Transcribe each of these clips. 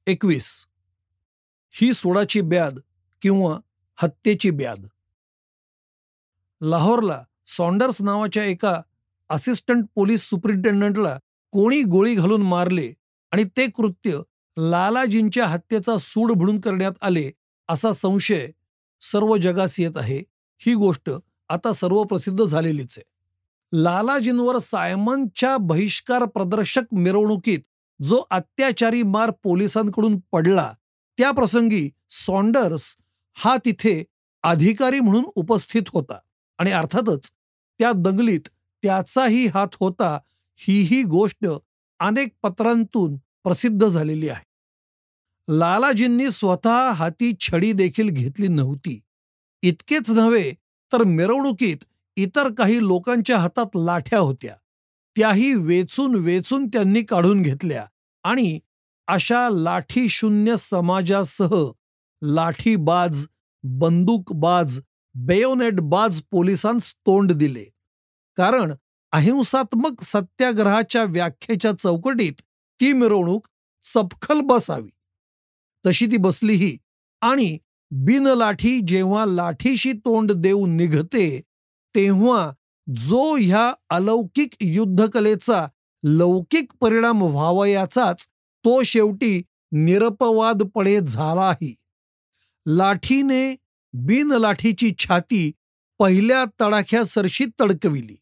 21 ही सोडाची ब्याद किंवा हत्येची ब्याद. लाहोरला सॉन्डर्स नावाच्या एका असिस्टंट पोलीस सुपरिटेंडंटला कोणी गोळी घालून मारले आणि ते कृत्य लालाजींच्या हत्येचा सूड म्हणून करण्यात आले असा संशय सर्व जगास येत आहे. ही गोष्ट आता सर्व प्रसिद्ध झालेलीच आहे. लालाजींवर सायमनच्या बहिष्कार प्रदर्शक मिरवणुकीत जो अत्याचारी मार पोलिसांकडून पडला त्या प्रसंगी सॉन्डर्स हा तिथे अधिकारी म्हणून उपस्थित होता आणि अर्थातच त्या दंगलीत त्याचाही हात होता. ही गोष्ट अनेक पत्रांतून प्रसिद्ध झालेली आहे. लालाजींनी स्वतः हाती छडी देखील घेतली नव्हती. इतकेच नव्हे तर मिरवणुकीत इतर काही लोकांच्या हातात लाठ्या होत्या, त्याही वेचून वेचून त्यांनी काढून घेतल्या आणि अशा लाठीशून्य समाजासह लाठीबाज, बंदूकबाज, बेयोनेटबाज पोलिसांस तोंड दिले. कारण अहिंसात्मक सत्याग्रहाच्या व्याख्येच्या चौकटीत ती मिरवणूक सपखल बसावी तशी ती बसलीही आणि बिनलाठी जेव्हा लाठीशी तोंड देऊन निघते तेव्हा जो ह्या अलौकिक युद्धकलेचा लौकिक परिणाम व्हावयाचाच तो शेवटी निरपवादपणे झालाही. लाठीने बिनलाठीची छाती पहिल्या तडाख्यासरशी तडकविली.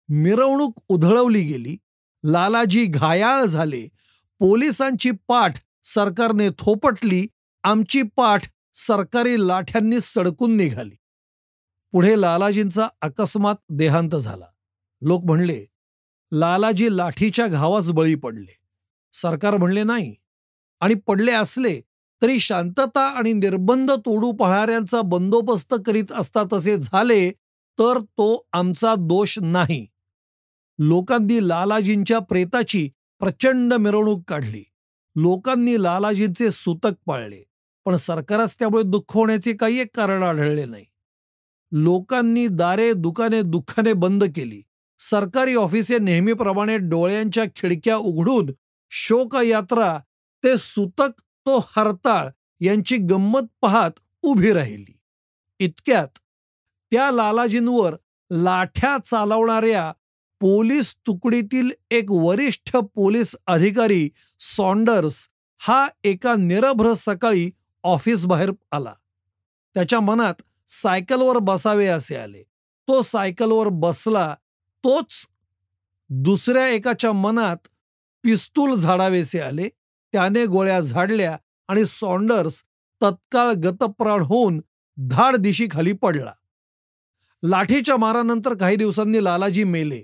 मिरवणूक उधळवली गेली. लालाजी घायाळ झाले. पोलिसांची पाठ सरकारने थोपटली. आमची पाठ सरकारी लाठ्यांनी सडकून निघाली. पुढे लालाजींचा अकस्मात देहांत झाला. लोक म्हणले लालाजी लाठीच्या घावास बळी पडले. सरकार म्हणले नाही, आणि पडले असले तरी शांतता आणि निर्बंध तोडू पाहणाऱ्यांचा बंदोबस्त करीत असता तसे झाले तर तो आमचा दोष नाही. लोकांनी लालाजींच्या प्रेताची प्रचंड मिरवणूक काढली. लोकांनी लालाजींचे सूतक पाळले, पण सरकारास त्यामुळे दुःख होण्याचे काही एक कारण आढळले नाही. लोकांनी दारे दुकाने दुःखाने बंद केली. सरकारी ऑफिसे नेहमीप्रमाणे डोळ्यांच्या खिडक्या उघडून शोकयात्रा ते सूतक तो हरताळ यांची गंमत पाहत उभी राहिली. इतक्यात त्या लालाजींवर लाठ्या चालवणाऱ्या पोलीस तुकडीतील एक वरिष्ठ पोलीस अधिकारी सॉन्डर्स हा एका निरभ्र सकाळी ऑफिस बाहेर आला. त्याच्या मनात सायकलवर बसावे असे आले. तो सायकलवर बसला. तोच दुसऱ्या एकाच्या मनात पिस्तूल झाडावेसे आले. त्याने गोळ्या झाडल्या आणि सॉन्डर्स तत्काळ गतप्राण होऊन धाड दिशी खाली पडला. लाठीच्या मारानंतर काही दिवसांनी लालाजी मेले.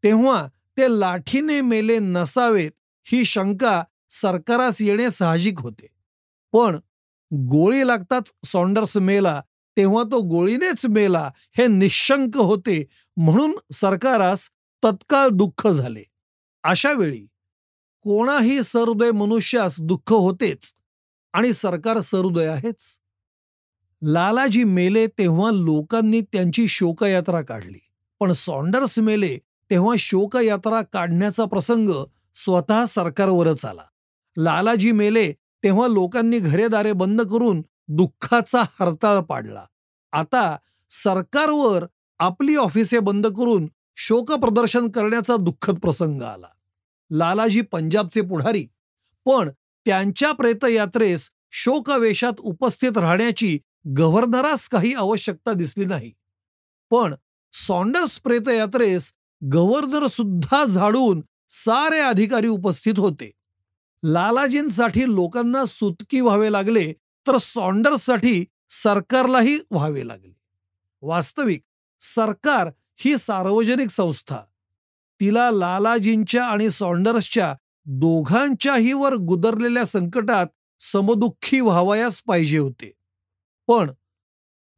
तेव्हा ते लाठीने मेले नसावेत ही शंका सरकारास येणे साहजिक होते. पण गोळी लागताच सॉन्डर्स मेला तेव्हा तो गोळीनेच मेला हे निशंक होते, म्हणून सरकारास तत्काळ दुःख झाले. अशा वेळी कोणाही सहृदय मनुष्यास दुःख होतेच आणि सरकार सहृदय आहेच. लालाजी मेले तेव्हा लोकांनी त्यांची शोकयात्रा काढली, पण सॉन्डर्स मेले तेव्हा शोकयात्रा काढण्याचा प्रसंग स्वतः सरकारवरच आला. लालाजी मेले तेव्हा लोकांनी घरेदारे बंद करून दुःखाचा हरताळ पाडला. आता सरकारवर आपली ऑफिसे बंद करून शोकप्रदर्शन करण्याचा दुःखद प्रसंग आला. लालाजी पंजाबचे पुढारी, पण त्यांच्या प्रेतयात्रेस शोकवेशात उपस्थित राहण्याची गव्हर्नरास काही आवश्यकता दिसली नाही. पण सॉन्डर्स प्रेतयात्रेस गव्हर्नर सुद्धा झाडून सारे अधिकारी उपस्थित होते. लालाजींसाठी लोकांना सुतकी व्हावे लागले तर सॉन्डर्ससाठी सरकारलाही व्हावे लागले. वास्तविक सरकार ही सार्वजनिक संस्था. तिला लालाजींच्या आणि सॉन्डर्सच्या दोघांच्याही वर गुदरलेल्या संकटात समदुःखी व्हावयास पाहिजे होते. पण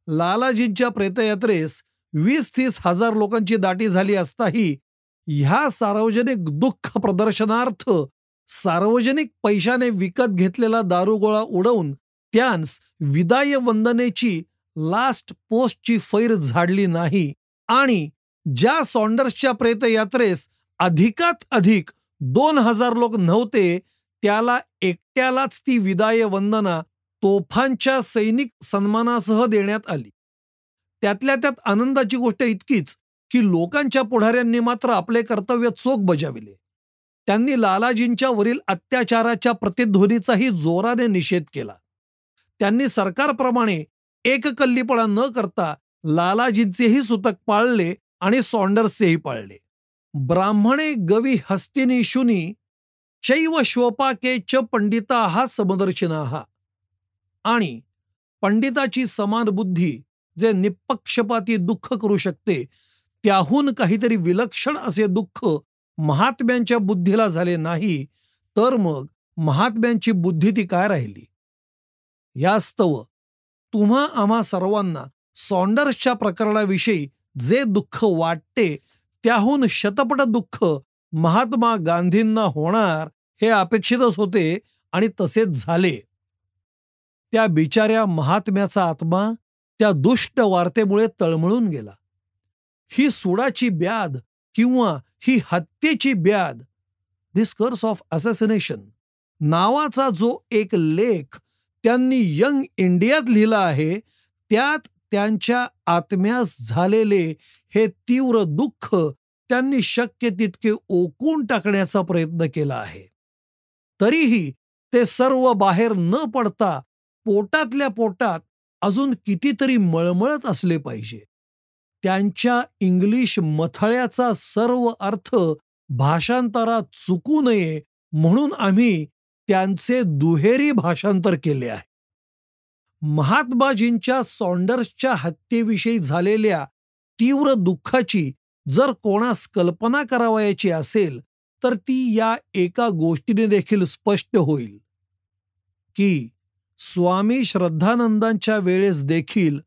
लालाजींच्या प्रेतयात्रेस 20-30 हजार लोकांची दाटी झाली असताही ह्या सार्वजनिक दुःख प्रदर्शनार्थ सार्वजनिक पैशाने विकत घेतलेला दारुगोळा उडवून त्यांस विदाय वंदनेची लास्ट पोस्टची फैर झाडली नाही आणि ज्या सॉन्डर्सच्या प्रेतयात्रेस अधिकात अधिक 2000 लोक नव्हते त्याला एकट्यालाच ती विदाय वंदना तोफांच्या सैनिक सन्मानासह देण्यात आली. त्यातल्या त्यात आनंदाची गोष्ट इतकीच की लोकांच्या पुढाऱ्यांनी मात्र आपले कर्तव्य चोख बजाविले. त्यांनी लालाजींच्या वरील अत्याचाराच्या प्रतिध्वनीचाही जोराने निषेध केला. त्यांनी सरकारप्रमाणे एककल्लीपणा न करता लालाजींचेही सूतक पाळले आणि सॉन्डर्सचेही पाळले. ब्राह्मणे गवी हस्तिनी शुनी चैव श्वपाके च पंडिता समदर्शिनाः. आणि पंडिताची समान बुद्धी जे निपक्षपाती दुःख करू शकते, त्याहून काहीतरी विलक्षण असे दुःख महात्म्यांच्या बुद्धीला झाले नाही, तर मग महात्म्यांची बुद्धी ती काय राहिली? यास्तव तुम्हा आम्हा सर्वांना सॉन्डर्सच्या प्रकरणाविषयी जे दुःख वाटते, त्याहून शतपट दुःख महात्मा गांधींना होणार हे अपेक्षितच होते आणि तसेच झाले. त्या बिचाऱ्या महात्म्याचा आत्मा त्या दुष्ट वार्तेमुळे तळमळून गेला. ही सुडाची ब्याद किंवा ही हत्येची ब्याद, दिस कर्स ऑफ असॅसिनेशन नावाचा जो एक लेख त्यांनी यंग इंडियात लिहिला आहे, त्यात त्यांच्या आत्म्यास झालेले हे तीव्र दुःख त्यांनी शक्य तितके ओकून टाकण्याचा प्रयत्न केला आहे. तरीही ते सर्व बाहेर न पडता पोटातल्या पोटात अजून कितीतरी मळमळत असले पाहिजे. त्यांच्या इंग्लिश मथळ्याचा सर्व अर्थ भाषांतरात चुकू नये म्हणून आम्ही त्यांचे दुहेरी भाषांतर केले आहे. महात्माजींच्या सॉन्डर्सच्या हत्येविषयी झालेल्या तीव्र दुःखाची जर कोणास कल्पना करावयाची असेल, तर ती या एका गोष्टीने देखील स्पष्ट होईल की स्वामी श्रद्धानंदांच्या वेळेस देखील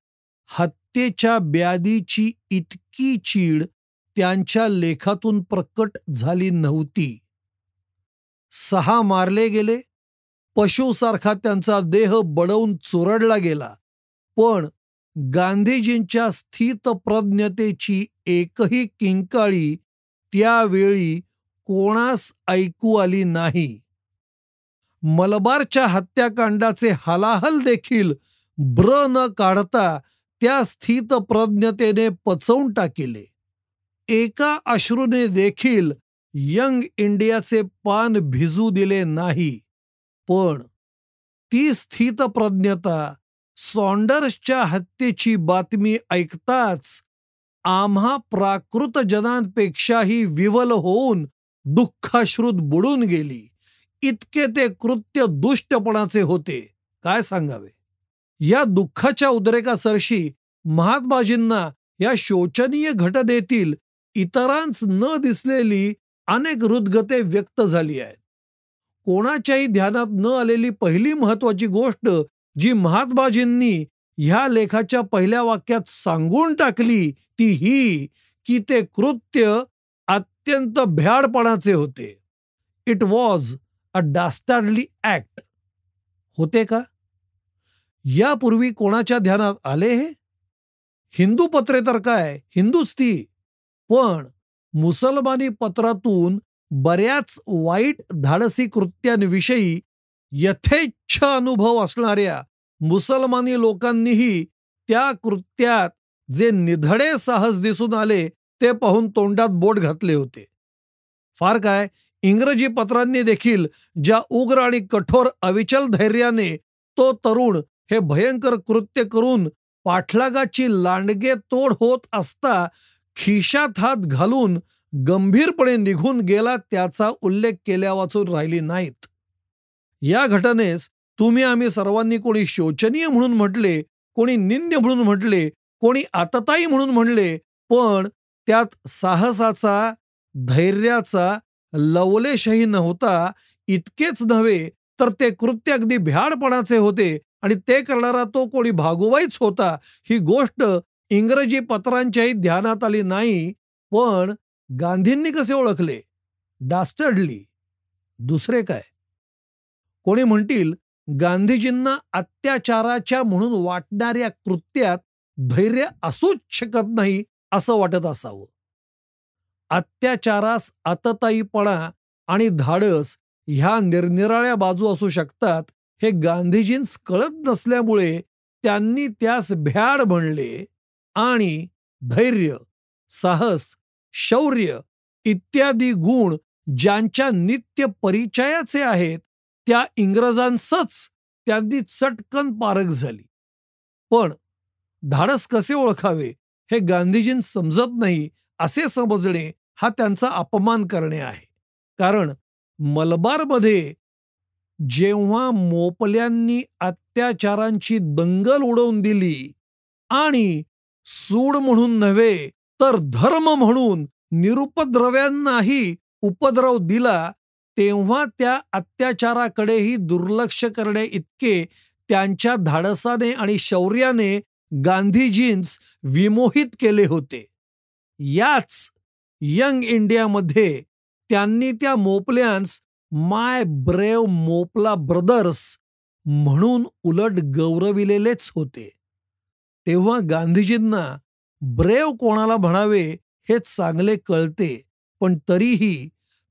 हत्येच्या ब्याधीची इतकी चीड त्यांच्या लेखातून प्रकट झाली नव्हती. 6 मारले गेले, पशुसारखा त्यांचा देह बडवून चुरडला गेला, पण गांधीजींच्या स्थितप्रज्ञतेची एकही किंकाळी त्यावेळी कोणास ऐकू आली नाही. मलबारच्या हत्याकांडाचे हलाहल देखील ब्र न काढता त्या स्थितप्रज्ञतेने पचवून टाकिले. एका अश्रूने देखील यंग इंडियाचे पान भिजू दिले नाही. पण ती स्थितप्रज्ञता सॉन्डर्सच्या हत्येची बातमी ऐकताच आम्हा प्राकृत जनांपेक्षाही विवल होऊन दुःखाश्रूत बुडून गेली. इतके ते कृत्य दुष्टपणाचे होते, काय सांगावे. या दुःखाच्या उद्रेकासरशी महात्माजींना या शोचनीय घटनेतील इतरांस न दिसलेली अनेक हृद्गते व्यक्त झाली आहेत. कोणाच्याही ध्यानात न आलेली पहिली महत्वाची गोष्ट जी महात्माजींनी ह्या लेखाच्या पहिल्या वाक्यात सांगून टाकली, ती ही की ते कृत्य अत्यंत भ्याडपणाचे होते. It was a dastardly act. होते का? यापूर्वी कोणाच्या ध्यानात आले हे? हिंदू पत्रे तर काय, हिंदुस्ती, पण मुसलमानी पत्रातून बऱ्याच वाईट धाडसी कृत्यांविषयी यथेच्छ अनुभव असणाऱ्या मुसलमानी लोकांनीही त्या कृत्यात जे निधडे साहस दिसून आले ते पाहून तोंडात बोट घातले होते. फार काय, इंग्रजी पत्रांनी देखील ज्या उग्र आणि कठोर अविचल धैर्याने तो तरुण हे भयंकर कृत्य करून पाठलागाची लांडगे तोड होत असता खिशात हात घालून गंभीरपणे निघून गेला, त्याचा उल्लेख केल्या वाचून राहिली नाहीत. या घटनेस तुम्ही आम्ही सर्वांनी कोणी शोचनीय म्हणून म्हटले, कोणी निंद्य म्हणून म्हटले, कोणी आततायी म्हणून म्हणले, पण त्यात साहसाचा, धैर्याचा लवलेशही नव्हता. इतकेच नव्हे तर ते कृत्य अगदी भ्याडपणाचे होते आणि ते करणारा तो कोणी भागुबाईच होता. ही गोष्ट इंग्रजी पत्रांच्याही ध्यानात आली नाही. पण गांधींनी कसे ओळखले? डास्टर्डली. दुसरे काय? कोणी म्हणतील गांधीजींना अत्याचाराच्या म्हणून वाटणाऱ्या कृत्यात धैर्य असूच शकत नाही असं वाटत असावं. अत्याचारास आतताईपणा आणि धाडस ह्या निरनिराळ्या बाजू असू शकतात हे गांधीजींस कळत नसल्यामुळे त्यांनी त्यास भ्याड म्हणले आणि धैर्य, साहस, शौर्य इत्यादी गुण ज्यांच्या नित्य परिचयाचे आहेत त्या इंग्रजांसच त्यांनी चटकन पारख झाली. पण धाडस कसे ओळखावे हे गांधीजींना समजत नाही असे समजणे हा त्यांचा अपमान करणे आहे. कारण मलबारमध्ये जेव्हा मोपल्यांनी अत्याचारांची दंगल उडवून दिली आणि सूड म्हणून नव्हे तर धर्म म्हणून निरुपद्रव्यांनाही उपद्रव दिला, तेव्हा त्या अत्याचाराकडेही दुर्लक्ष करणे इतके त्यांच्या धाडसाने आणि शौर्याने गांधीजींस विमोहित केले होते. याच यंग इंडियामध्ये त्यांनी त्या मोपल्यांस माय ब्रेव मोपला ब्रदर्स म्हणून उलट गौरविलेलेच होते. तेव्हा गांधीजींना ब्रेव कोणाला म्हणावे हे चांगले कळते, पण तरीही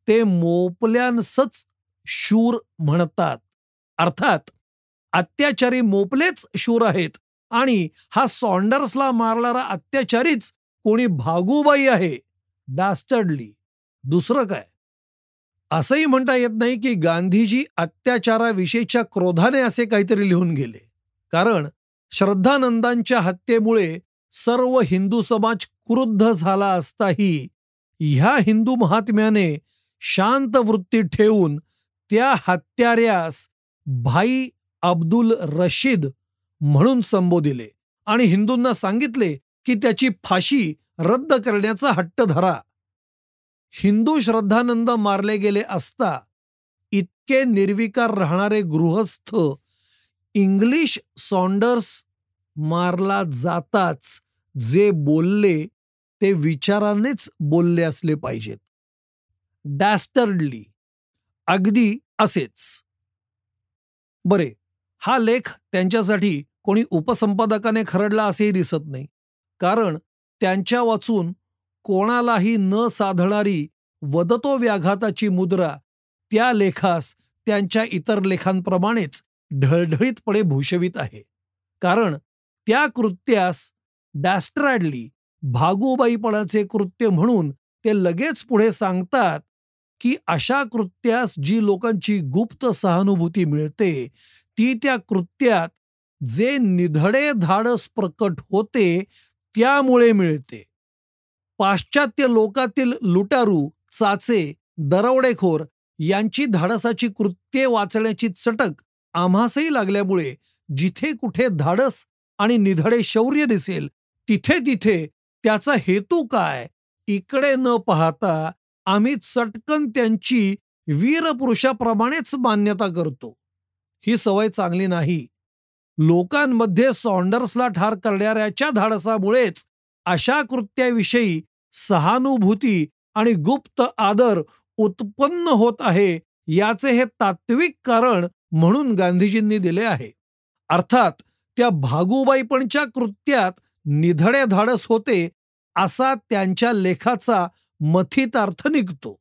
ते मोपल्यांसच शूर म्हणतात. अर्थात अत्याचारी मोपलेच शूर आहेत आणि हा सॉन्डर्सला मारणारा अत्याचारीच कोणी भागूबाई आहे. डास्टर्डली. दुसरं काय? असंही म्हणता येत नाही की गांधीजी अत्याचाराविषयीच्या क्रोधाने असे काहीतरी लिहून गेले. कारण श्रद्धानंदांच्या हत्येमुळे सर्व हिंदू समाज क्रुद्ध झाला असताही ह्या हिंदू महात्म्याने शांत वृत्ती ठेवून त्या हत्याऱ्यास भाई अब्दुल रशीद म्हणून संबोधिले आणि हिंदूंना सांगितले की त्याची फाशी रद्द करण्याचा हट्ट धरा. हिंदू श्रद्धानंद मारले गेले असता इतके निर्विकार राहणारे गृहस्थ इंग्लिश सॉन्डर्स मारला जाताच जे बोलले ते विचारानेच बोलले असले पाहिजेत. डॅस्टर्डली. अगदी असेच. बरे, हा लेख त्यांच्यासाठी कोणी उपसंपादकाने खरडला असेही दिसत नाही. कारण त्यांच्या वाचून कोणालाही न साधणारी वदतो व्याघाताची मुद्रा त्या लेखास त्यांच्या इतर लेखांप्रमाणेच ढळढळीतपणे भूषवित आहे. कारण त्या कृत्यास डॅस्टर्डली भागूबाईपणाचे कृत्य म्हणून ते लगेच पुढे सांगतात की अशा कृत्यास जी लोकांची गुप्त सहानुभूती मिळते ती त्या कृत्यात जे निधडे धाडस प्रकट होते त्यामुळे मिळते. पाश्चात्य लोकातील लुटारू, चाचे, दरोडेखोर यांची धाडसाची कृत्ये वाचण्याची चटक आम्हासही लागल्यामुळे जिथे कुठे धाडस आणि निधडे शौर्य दिसेल तिथे तिथे त्याचा हेतू काय इकडे न पाहता आम्ही चटकन त्यांची वीरपुरुषाप्रमाणेच मान्यता करतो. ही सवय चांगली नाही. लोकांमध्ये सॉन्डर्सला ठार करणाऱ्याच्या धाडसामुळेच अशा कृत्याविषयी सहानुभूती आणि गुप्त आदर उत्पन्न होत आहे याचे हे तात्विक कारण म्हणून गांधीजींनी दिले आहे. अर्थात त्या भागूबाईपणच्या कृत्यात निधडे धाडस होते असा त्यांच्या लेखाचा मथितार्थ निघतो.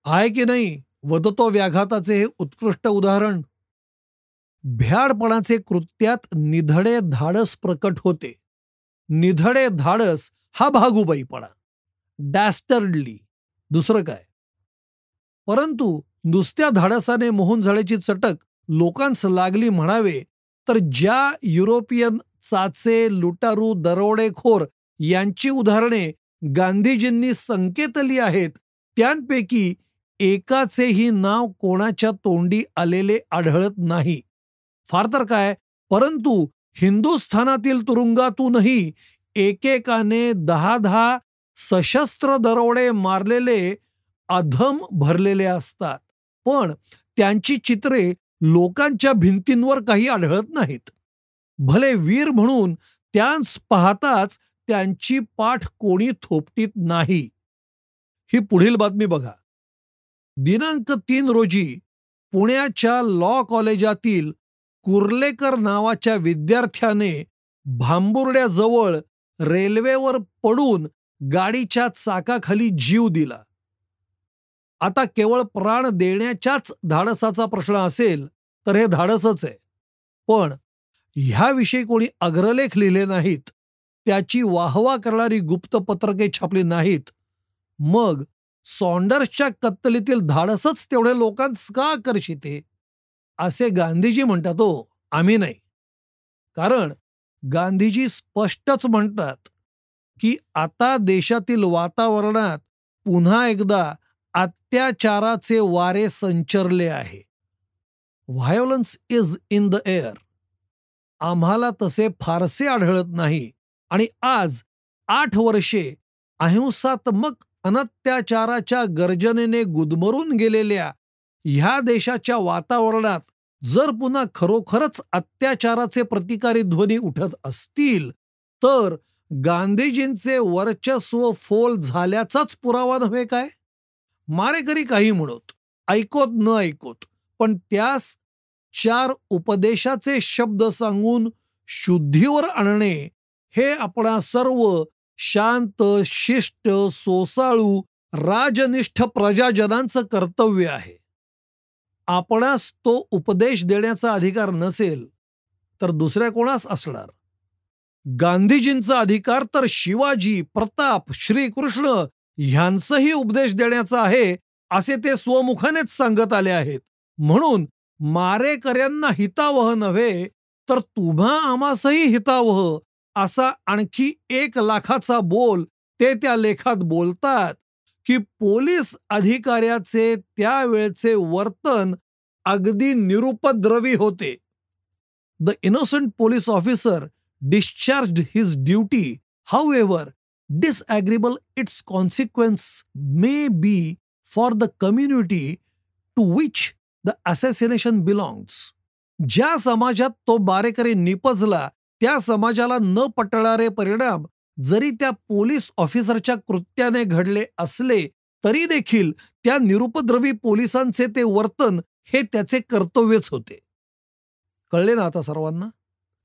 आहे की नाही वदतो व्याघाताचे हे उत्कृष्ट उदाहरण. भ्याडपणाचे कृत्यात निधडे धाडस प्रकट होते. निधडे धाडस हा भागूबाईपणा. डॅस्टर्डली. दुसरं काय? परंतु नुसत्या धाडसाने मोहून झाल्याची चटक लोकांस लागली म्हणावे तर ज्या युरोपियन चाचे, लुटारू, दरोडेखोर यांची उदाहरणे गांधीजींनी संकेतली आहेत त्यांपैकी एकाचेही नाव कोणाच्या तोंडी आलेले आढळत नाही. फार तर काय, परंतु हिंदुस्थानातील तुरुंगातूनही एकेकाने 10 सशस्त्र दरोडे मारलेले अधम भरलेले असतात. पण त्यांची चित्रे लोकांच्या भिंतींवर काही आढळत नाहीत. भले वीर म्हणून त्यांस पाहताच त्यांची पाठ कोणी थोपटीत नाही. ही पुढील बातमी बघा. दिनांक 3 रोजी पुण्याच्या लॉ कॉलेजातील कुर्लेकर नावाच्या विद्यार्थ्याने भांबुर्ड्याजवळ रेल्वेवर पडून गाडीच्या चाकाखाली जीव दिला. आता केवळ प्राण देण्याच्याच धाडसाचा प्रश्न असेल तर हे धाडसच आहे. पण ह्याविषयी कोणी अग्रलेख लिहिले नाहीत, त्याची वाहवा करणारी गुप्त पत्रके छापली नाहीत, मग सॉन्डर्सच्या कत्तलीतील धाडसच तेवढे लोकांस का आकर्षिते असे गांधीजी म्हणतात. हो, आम्ही नाही. कारण गांधीजी स्पष्टच म्हणतात की आता देशातील वातावरणात पुन्हा एकदा अत्याचाराचे वारे संचरले आहे. व्हायोलन्स इज इन द एअर. आम्हाला तसे फारसे आढळत नाही आणि आज 8 वर्षे अहिंसात्मक अनत्याचाराच्या गर्जनेने गुदमरून गेलेल्या ह्या देशाच्या वातावरणात जर पुन्हा खरोखरच अत्याचाराचे प्रतिकारी ध्वनी उठत असतील तर गांधीजींचे वर्चस्व फोल झाल्याचाच पुरावा नव्हे काय? मारेकरी काही म्हणत, ऐकोत न ऐकोत, पण त्यास 4 उपदेशाचे शब्द सांगून शुद्धीवर आणणे हे आपणा सर्व शांत, शिष्ट, सोसाळू, राजनिष्ठ प्रजाजनांचं कर्तव्य आहे. आपणास तो उपदेश देण्याचा अधिकार नसेल तर दुसऱ्या कोणास असणार? गांधीजींचा अधिकार तर शिवाजी, प्रताप, श्रीकृष्ण ह्यांचाही उपदेश देण्याचा आहे असे ते स्वमुखानेच सांगत आले आहेत. म्हणून मारेकऱ्यांना हितावह नव्हे तर तुम्हा आम्हासही हितावह असा आणखी 1,00,000चा बोल ते त्या लेखात बोलतात की पोलीस अधिकाऱ्याचे त्यावेळचे वर्तन अगदी निरुपद्रवी होते. The innocent police officer discharged his duty, however disagreeable its consequence may be for the community to which the assassination belongs. ज्या समाजात तो मारेकरी निपजला त्या समाजाला न पटणारे परिणाम जरी त्या पोलीस ऑफिसरच्या कृत्याने घडले असले तरी देखील त्या निरुपद्रवी पोलिसांचे ते वर्तन हे त्याचे कर्तव्यच होते. कळले ना आता सर्वांना?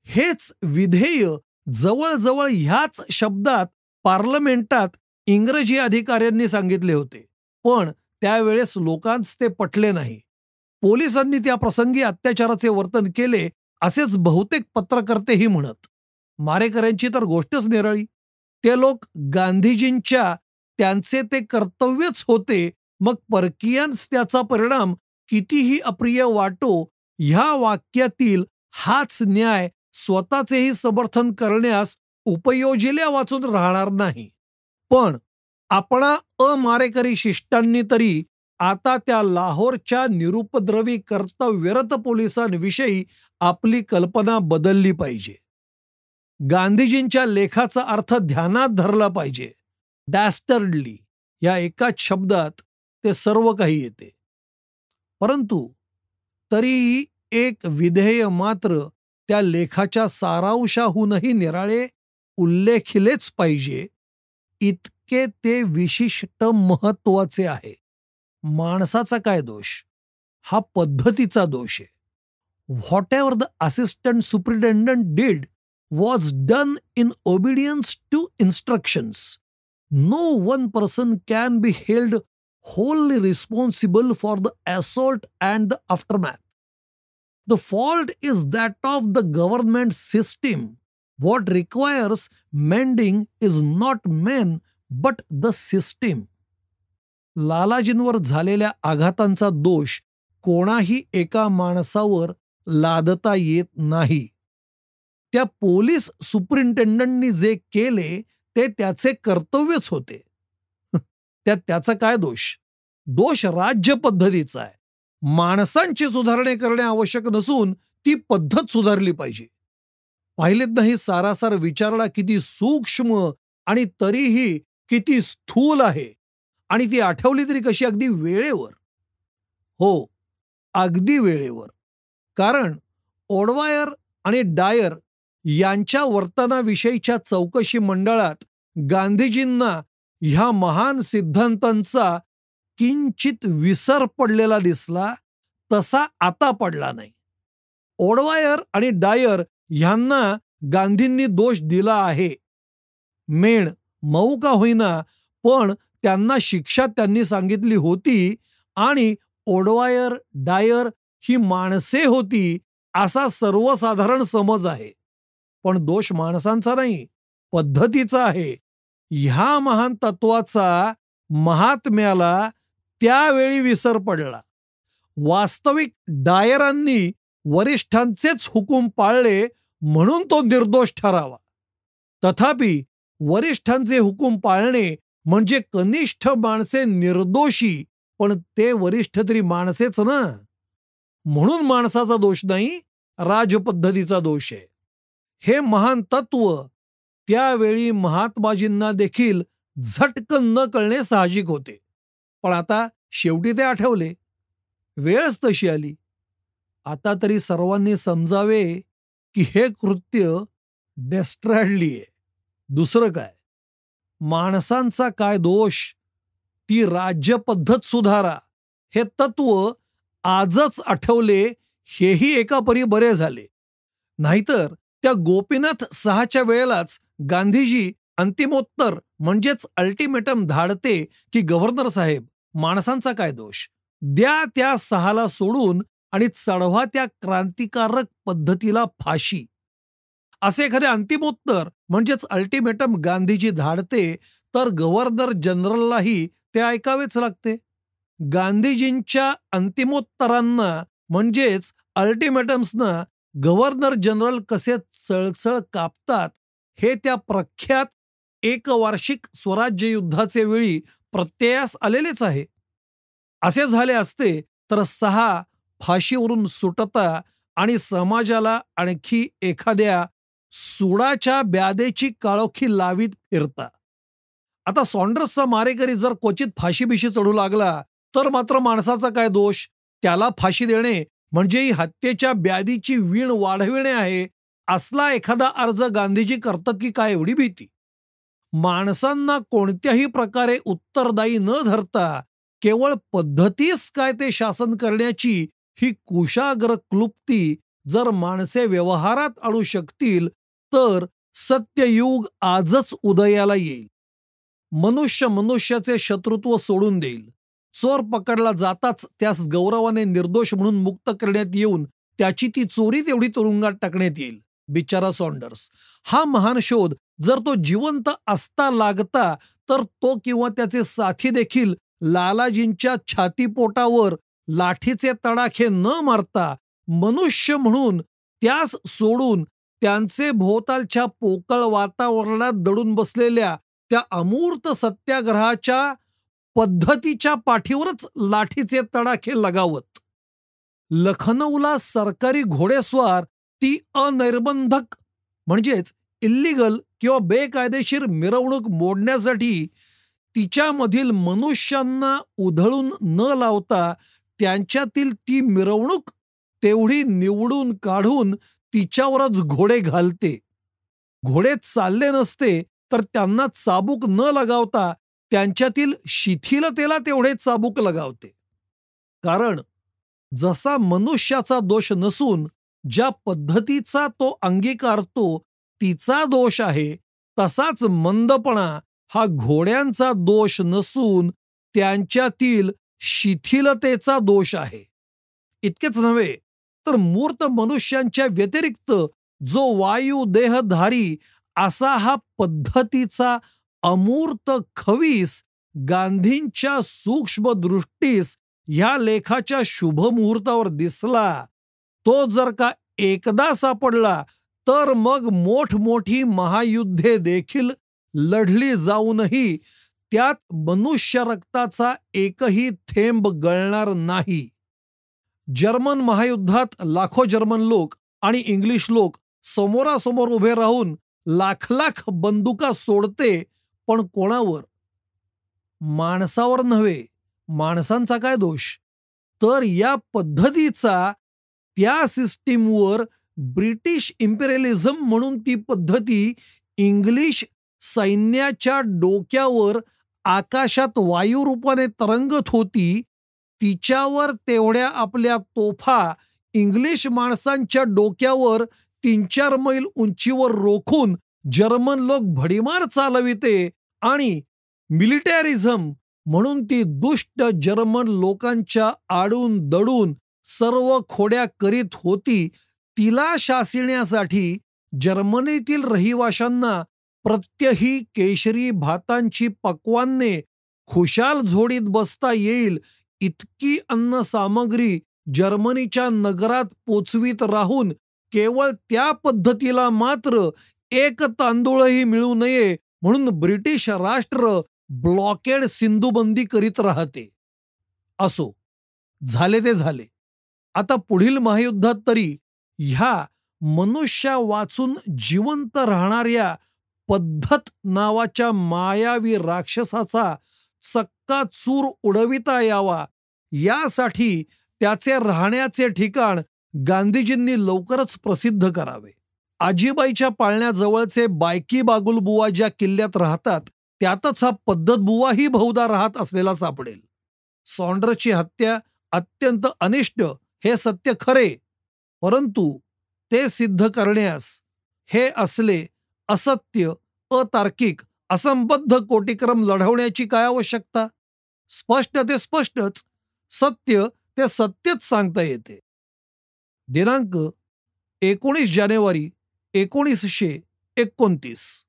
हेच विधेय जवळजवळ ह्याच शब्दात पार्लमेंटात इंग्रजी अधिकाऱ्यांनी सांगितले होते, पण त्यावेळेस लोकांस ते पटले नाही. पोलिसांनी त्या प्रसंगी अत्याचाराचे वर्तन केले असेच बहुतेक पत्रकर्तेही म्हणत. मारेकऱ्यांची तर गोष्टच निराळी. ते लोक गांधीजींच्या त्यांचे ते कर्तव्यच होते, मग परकीयांस त्याचा परिणाम कितीही अप्रिय वाटो ह्या वाक्यातील हाच न्याय स्वतःचेही समर्थन करण्यास उपयोजिल्या वाचून राहणार नाही. पण आपणा अमारेकरी शिष्टांनी तरी आता त्या लाहोरच्या निरुपद्रवी कर्तव्यरत पोलिसांविषयी आपली कल्पना बदलली पाहिजे. गांधीजींच्या लेखाचा अर्थ ध्यानात धरला पाहिजे. डॅस्टर्डली या एकाच शब्दात ते सर्व काही येते. परंतु तरीही एक विधेय मात्र त्या लेखाच्या सारांशाहूनही निराळे उल्लेखिलेच पाहिजे, इतके ते विशिष्ट महत्वाचे आहे. माणसाचा काय दोष? हा पद्धतीचा दोष आहे. Whatever the assistant superintendent did was done in obedience to instructions. No one person can be held wholly responsible for the assault and the aftermath. The fault is that of the government system. What requires mending is not men but the system. लालाजींवर झालेल्या आघातांचा दोष कोणाही एका माणसावर लादता येत नाही. त्या police सुपरिंटेंडंटनी जे केले ते त्याचे कर्तव्यच होते. त्याचा काय दोष? दोष राज्य पद्धतीचा आहे. माणसांची सुधारणे करणे आवश्यक नसून ती पद्धत सुधारली पाहिजे. पाहिलेत नाही सारासार विचारणा किती सूक्ष्म आणि तरीही किती स्थूल आहे, आणि ती आठवली तरी कशी अगदी वेळेवर. हो, अगदी वेळेवर. कारण ओडवायर आणि डायर यांच्या वर्तनाविषयीच्या चौकशी मंडळात गांधीजींना ह्या महान सिद्धांतांचा किंचित विसर पडलेला दिसला, तसा आता पडला नाही. ओडवायर आणि डायर ह्यांना गांधींनी दोष दिला आहे. मेण मऊ का होईना पण त्यांना शिक्षा त्यांनी सांगितली होती आणि ओडवायर डायर ही माणसे होती असा सर्वसाधारण समज आहे. पण दोष माणसांचा नाही, पद्धतीचा आहे. ह्या महान तत्वाचा महात्म्याला त्यावेळी विसर पडला. वास्तविक डायरांनी वरिष्ठांचेच हुकूम पाळले म्हणून तो निर्दोष ठरावा. तथापि वरिष्ठांचे हुकूम पाळणे म्हणजे कनिष्ठ माणसे निर्दोषी, पण ते वरिष्ठ तरी माणसेच ना. म्हणून माणसाचा दोष नाही, राजपद्धतीचा दोष आहे. हे महान तत्व त्यावेळी महात्माजींना देखील झटकन न कळणे साहजिक होते. पण आता शेवटी ते आठवले. वेळच तशी आली. आता तरी सर्वांनी समजावे की हे कृत्य डेस्ट्रॅडली आहे. दुसरं काय, माणसांचा काय दोष, ती राज्यपद्धत सुधारा हे तत्व आजच आठवले हेही एका परी बरे झाले. नाहीतर त्या गोपीनाथ सहाच्या वेळेलाच गांधीजी अंतिमोत्तर म्हणजेच अल्टिमेटम धाडते की गव्हर्नर साहेब, माणसांचा काय दोष, द्या त्या सहाला सोडून आणि चढवा त्या क्रांतिकारक पद्धतीला फाशी. असे एखादे अंतिमोत्तर म्हणजेच अल्टिमेटम गांधीजी धाडते तर गव्हर्नर जनरललाही ते ऐकावेच लागते. गांधीजींच्या अंतिमोत्तरांना म्हणजेच अल्टिमेटम्सना गव्हर्नर जनरल कसे चळचळ कापतात हे त्या प्रख्यात एकवार्षिक स्वराज्य युद्धाचे वेळी प्रत्ययास आलेलेच आहे. असे झाले असते तर सहा फाशीवरून सुटता आणि समाजाला आणखी एखाद्या सुडाच्या ब्यादेची काळोखी लावीत फिरता. आता सॉन्डर्सचा मारेकरी जर क्वचित फाशीबिशी चढू लागला तर मात्र माणसाचा काय दोष, त्याला फाशी देणे म्हणजे ही हत्येच्या ब्यादीची वीण वाढविणे आहे. असला एखादा अर्ज गांधीजी करतात की काय एवढी भीती. माणसांना कोणत्याही प्रकारे उत्तरदायी न धरता केवळ पद्धतीस काय ते शासन करण्याची ही कुशाग्र क्लुप्ती जर माणसे व्यवहारात आणू शकतील तर सत्ययुग आजच उदयाला येईल. मनुष्य मनुष्याचे शत्रुत्व सोडून देईल. चोर पकडला जाताच त्यास गौरवाने निर्दोष म्हणून मुक्त करण्यात येऊन त्याची ती चोरी तेवढी तुरुंगात टाकण्यात येईल. बिचारा सॉन्डर्स, हा महान शोध जर तो जिवंत असता लागता तर तो किंवा त्याचे साथी देखील लालाजींच्या छातीपोटावर लाठीचे तडाखे न मारता मनुष्य म्हणून त्यास सोडून त्यांचे भोवतालच्या पोकळ वातावरणात दडून बसलेल्या त्या अमूर्त सत्याग्रहाच्या पद्धतीच्या पाठीवरच लाठीचे तडाखे लगावत. लखनौला सरकारी घोडेस्वार ती अनैर्बंधक म्हणजेच इल्लिगल किंवा बेकायदेशीर मिरवणूक मोडण्यासाठी तिच्यामधील मनुष्यांना उधळून न लावता त्यांच्यातील ती मिरवणूक तेवढी निवडून काढून तिच्यावरच घोडे घालते. घोडे चालले नसते तर त्यांना चाबूक न लगावता त्यांच्यातील शिथिलतेला तेवढे चाबूक लगावते. कारण जसा मनुष्याचा दोष नसून ज्या पद्धतीचा तो अंगीकारतो तिचा दोष आहे, तसाच मंदपणा हा घोड्यांचा दोष नसून त्यांच्यातील शिथिलतेचा दोष आहे. इतकेच नव्हे तर मूर्त मनुष्यांच्या व्यतिरिक्त जो वायू देहधारी असा हा पद्धतीचा अमूर्त खवीस गांधींच्या सूक्ष्म दृष्टीस ह्या लेखाच्या शुभमुहूर्तावर दिसला, तो जर का एकदा सापडला तर मग मोठमोठी महायुद्धे देखील लढली जाऊनही त्यात मनुष्य रक्ताचा एकही थेंब गळणार नाही. जर्मन महायुद्धात लाखो जर्मन लोक आणि इंग्लिश लोक समोरासमोर उभे राहून लाख लाख बंदुका सोडते, पण कोणावर? माणसावर नव्हे. माणसांचा काय दोष? तर या पद्धतीचा त्या सिस्टीमवर ब्रिटिश इम्पेरियलिझम म्हणून ती पद्धती इंग्लिश सैन्याच्या डोक्यावर आकाशात वायुरूपाने तरंगत होती. तिच्यावर तेवढ्या आपल्या तोफा इंग्लिश माणसांच्या डोक्यावर 3-4 मैल उंचीवर रोखून जर्मन लोक भडीमार चालविते आणि मिलिटॅरिझम म्हणून ती दुष्ट जर्मन लोकांच्या आडून दडून सर्व खोड्या करीत होती, तिला शासिण्यासाठी जर्मनीतील रहिवाशांना प्रत्यही केशरी भातांची पक्वान्ने खुशाल झोडीत बसता येईल इतकी अन्न सामग्री जर्मनीच्या नगरात पोचवीत राहून केवळ त्या पद्धतीला मात्र एक तांदूळही मिळू नये म्हणून ब्रिटिश राष्ट्र ब्लॉकेड सिंधुबंदी करीत राहते. असो, झाले ते झाले. आता पुढील महायुद्धात तरी ह्या मनुष्या वाचून जिवंत राहणाऱ्या पद्धत नावाच्या मायावी राक्षसाचा चक्काचूर उडविता यावा, यासाठी त्याचे राहण्याचे ठिकाण गांधीजींनी लवकरच प्रसिद्ध करावे. आजीबाईच्या पाळण्याजवळचे बायकी बागुलबुवा ज्या किल्ल्यात राहतात त्यातच हा पद्धत बुवाही बहुधा राहत असलेला सापडेल. सॉन्डर्सची हत्या अत्यंत अनिष्ट हे सत्य खरे, परंतु ते सिद्ध करण्यास हे असले असत्य, अतार्किक, असंबद्ध कोटिक्रम लढवण्याची काय आवश्यकता? स्पष्ट ते स्पष्टच, सत्य ते सत्यच सांगता येते. दिनांक 19 जानेवारी 1929.